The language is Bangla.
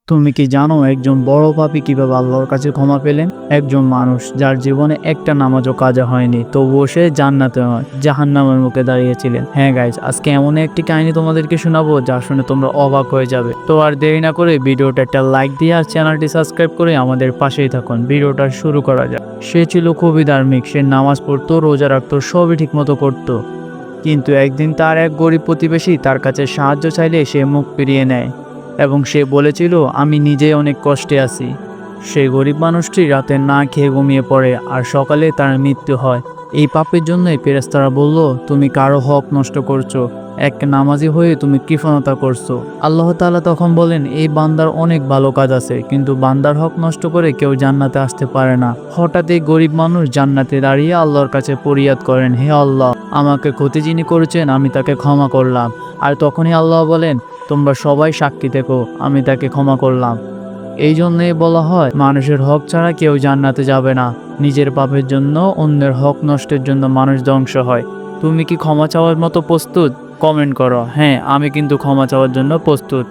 তুমি কি জানো একজন বড় পাপী কিভাবে আল্লাহর কাছে ক্ষমা পেলেন? একজন মানুষ যার জীবনে একটা নামাজও কাজা হয়নি, তবুও সে জান্নাতে নয় জাহান্নামের মুখে দাঁড়িয়েছিলেন। হ্যাঁ গাইজ, আজকে এমন একটি কাহিনী তোমাদেরকে শোনাবো যা শুনে তোমরা অবাক হয়ে যাবে। তো আর দেরি না করে ভিডিওটা একটা লাইক দিয়ে আর চ্যানেলটি সাবস্ক্রাইব করে আমাদের পাশেই থাকুন। ভিডিওটা শুরু করা যাক। সে ছিল খুবই ধার্মিক, সে নামাজ পড়তো, রোজা রাখতো, সবই ঠিক মতো করতো। কিন্তু একদিন তার এক গরিব প্রতিবেশী তার কাছে সাহায্য চাইলে সে মুখ ফিরিয়ে নেয় এবং সে বলেছিল, আমি নিজেই অনেক কষ্টে আছি। সেই গরিব মানুষটি রাতে না খেয়ে ঘুমিয়ে পড়ে আর সকালে তার মৃত্যু হয়। এই পাপের জন্যই ফেরেশতারা বলল, তুমি কারো হক নষ্ট করছো, এক নামাজি হয়ে তুমি কৃপণতা করছো। আল্লাহ তাআলা তখন বলেন, এই বান্দার অনেক ভালো কাজ আছে, কিন্তু বান্দার হক নষ্ট করে কেউ জান্নাতে আসতে পারে না। হঠাৎ এই গরিব মানুষ জান্নাতে দাঁড়িয়ে আল্লাহর কাছে ফরিয়াদ করেন, হে আল্লাহ, আমাকে ক্ষতি যিনি করেছেন আমি তাকে ক্ষমা করলাম। আর তখনই আল্লাহ বলেন, তোমরা সবাই সাক্ষী থেকো, আমি তাকে ক্ষমা করলাম। এই জন্যই বলা হয়, মানুষের হক ছাড়া কেউ জান্নাতে যাবে না। নিজের পাপের জন্য, অন্যের হক নষ্টের জন্য মানুষ ধ্বংস হয়। তুমি কি ক্ষমা চাওয়ার মতো প্রস্তুত? কমেন্ট করো। হ্যাঁ, আমি কিন্তু ক্ষমা চাওয়ার জন্য প্রস্তুত।